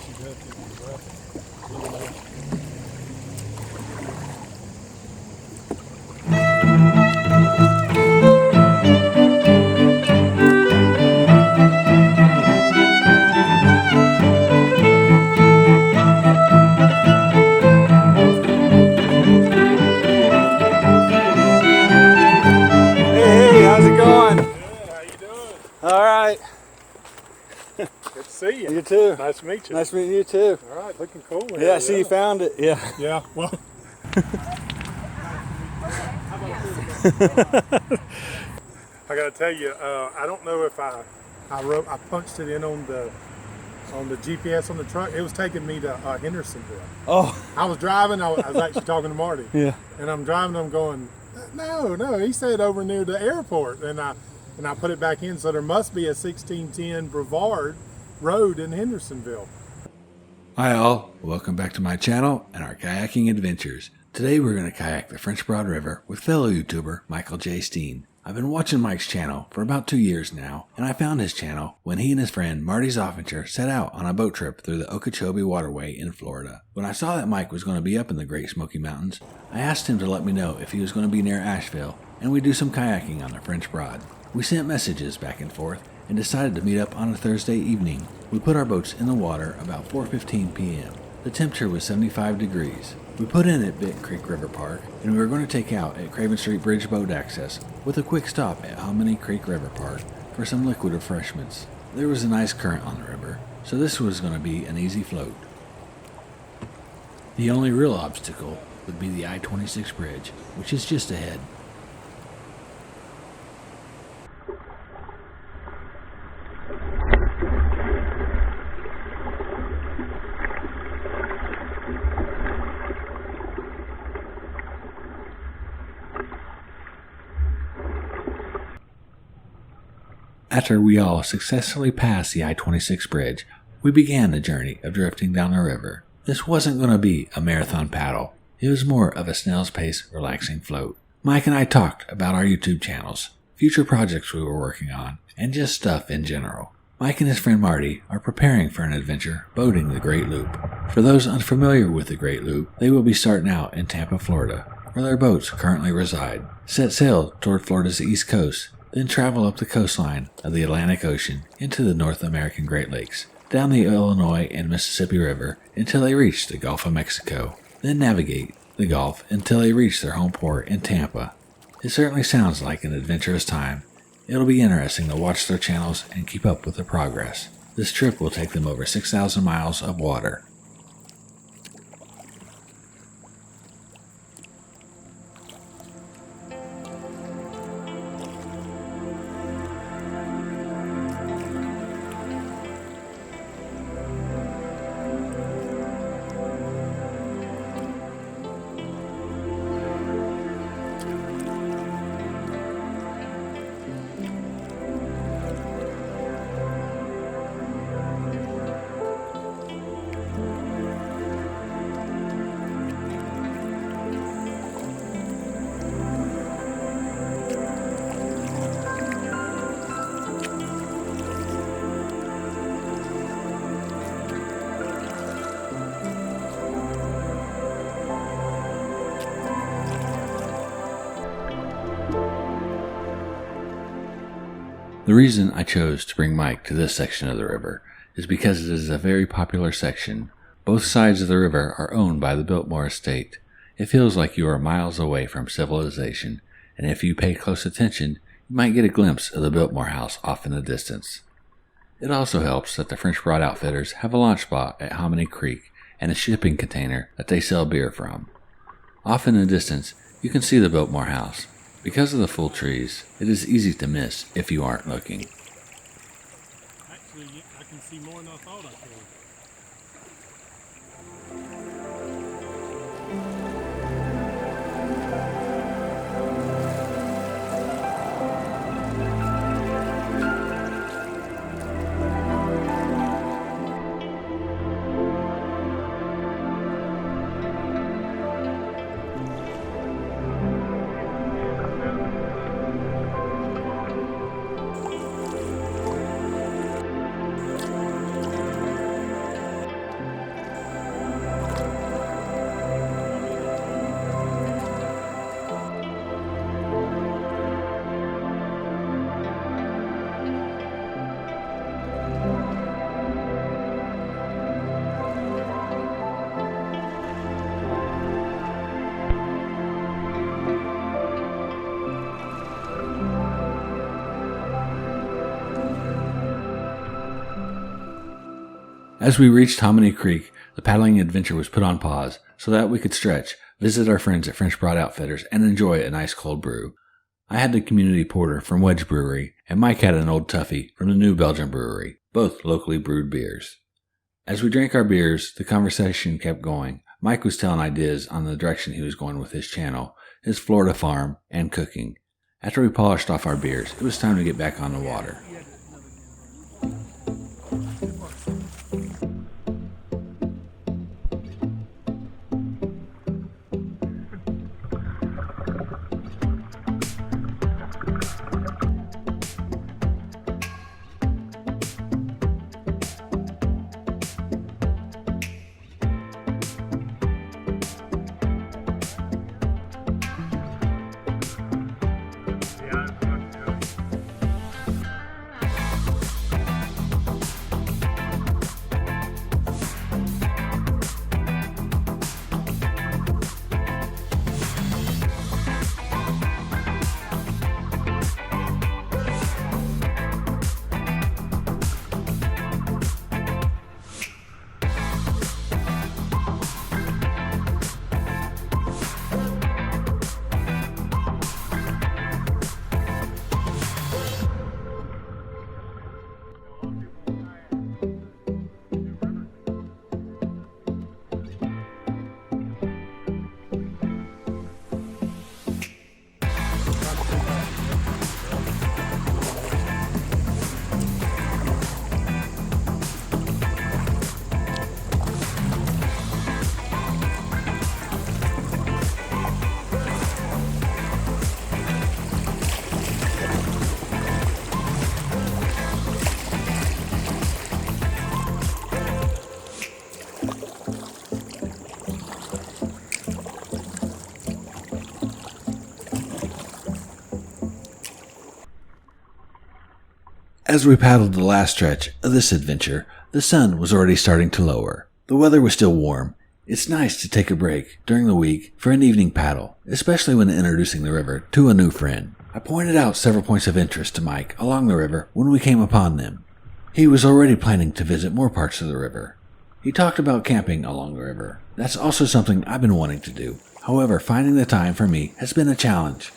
she does it rough. Hey, how's it going? Good, how you doing? All right. Good to see you. You too. Nice to meet you. Nice meeting you too. All right, looking cool. Yeah, I see you found it. Yeah. Yeah, well. I gotta tell you, I don't know if I punched it in on the GPS on the truck. It was taking me to Hendersonville. Oh. I was driving. I was actually talking to Marty. Yeah. And I'm driving. I'm going, no. He said over near the airport, and I put it back in. So there must be a 1610 Brevard Road in Hendersonville. Hi all, welcome back to my channel and our kayaking adventures. Today we're going to kayak the French Broad River with fellow YouTuber Michael Jay Steen. I've been watching Mike's channel for about 2 years now, and I found his channel when he and his friend Marty Zoffinger set out on a boat trip through the Okeechobee Waterway in Florida. When I saw that Mike was going to be up in the Great Smokey Mountains, I asked him to let me know if he was going to be near Asheville, and we'd do some kayaking on the French Broad. We sent messages back and forth and decided to meet up on a Thursday evening. We put our boats in the water about 4:15 p.m. The temperature was 75 degrees. We put in at Bit Creek River Park, and we were going to take out at Craven Street Bridge Boat Access with a quick stop at Hominy Creek River Park for some liquid refreshments. There was a nice current on the river, so this was going to be an easy float. The only real obstacle would be the I-26 bridge, which is just ahead. After we all successfully passed the I-26 bridge, we began the journey of drifting down the river. This wasn't going to be a marathon paddle. It was more of a snail's pace, relaxing float. Mike and I talked about our YouTube channels, future projects we were working on, and just stuff in general. Mike and his friend Marty are preparing for an adventure boating the Great Loop. For those unfamiliar with the Great Loop, they will be starting out in Tampa, Florida, where their boats currently reside. Set sail toward Florida's east coast, then travel up the coastline of the Atlantic Ocean into the North American Great Lakes, down the Illinois and Mississippi River until they reach the Gulf of Mexico, then navigate the Gulf until they reach their home port in Tampa. It certainly sounds like an adventurous time. It'll be interesting to watch their channels and keep up with their progress. This trip will take them over 6,000 miles of water. The reason I chose to bring Mike to this section of the river is because it is a very popular section. Both sides of the river are owned by the Biltmore estate. It feels like you are miles away from civilization, and if you pay close attention, you might get a glimpse of the Biltmore house off in the distance. It also helps that the French Broad Outfitters have a launch spot at Hominy Creek and a shipping container that they sell beer from. Off in the distance, you can see the Biltmore house. Because of the full trees, it is easy to miss if you aren't looking. Actually, I can see more than I thought I could. As we reached Hominy Creek, the paddling adventure was put on pause so that we could stretch, visit our friends at French Broad Outfitters, and enjoy a nice cold brew. I had the community porter from Wedge Brewery, and Mike had an Old Tuffy from the New Belgium Brewery, both locally brewed beers. As we drank our beers, the conversation kept going. Mike was telling ideas on the direction he was going with his channel, his Florida farm, and cooking. After we polished off our beers, it was time to get back on the water. As we paddled the last stretch of this adventure, the sun was already starting to lower. The weather was still warm. It's nice to take a break during the week for an evening paddle, especially when introducing the river to a new friend. I pointed out several points of interest to Mike along the river when we came upon them. He was already planning to visit more parts of the river. He talked about camping along the river. That's also something I've been wanting to do. However, finding the time for me has been a challenge.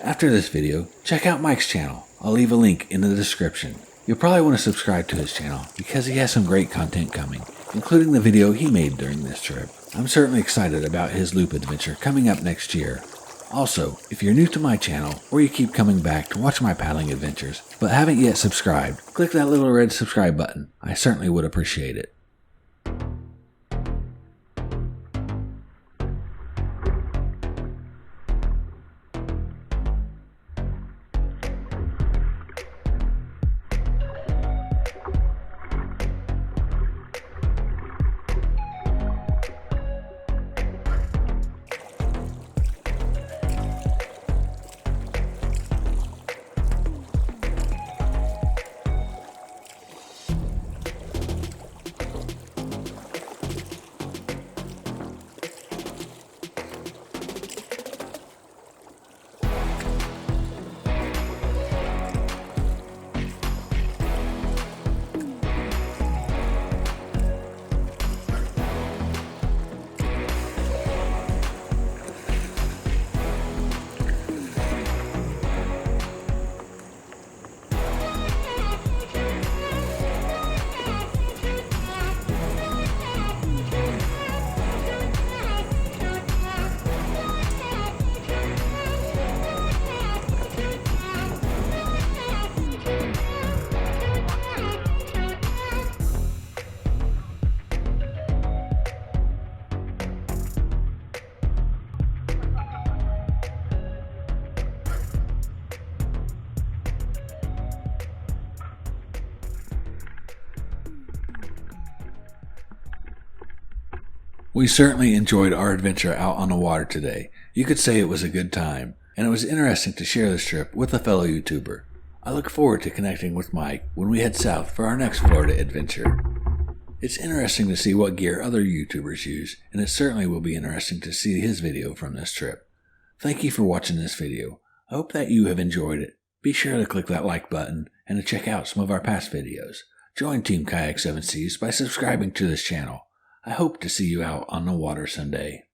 After this video, check out Mike's channel. I'll leave a link in the description. You'll probably want to subscribe to his channel because he has some great content coming, including the video he made during this trip. I'm certainly excited about his loop adventure coming up next year. Also, if you're new to my channel or you keep coming back to watch my paddling adventures but haven't yet subscribed, click that little red subscribe button. I certainly would appreciate it. We certainly enjoyed our adventure out on the water today. You could say it was a good time, and it was interesting to share this trip with a fellow YouTuber. I look forward to connecting with Mike when we head south for our next Florida adventure. It's interesting to see what gear other YouTubers use, and it certainly will be interesting to see his video from this trip. Thank you for watching this video. I hope that you have enjoyed it. Be sure to click that like button and to check out some of our past videos. Join Team Kayak 7 Seas by subscribing to this channel. I hope to see you out on the water someday.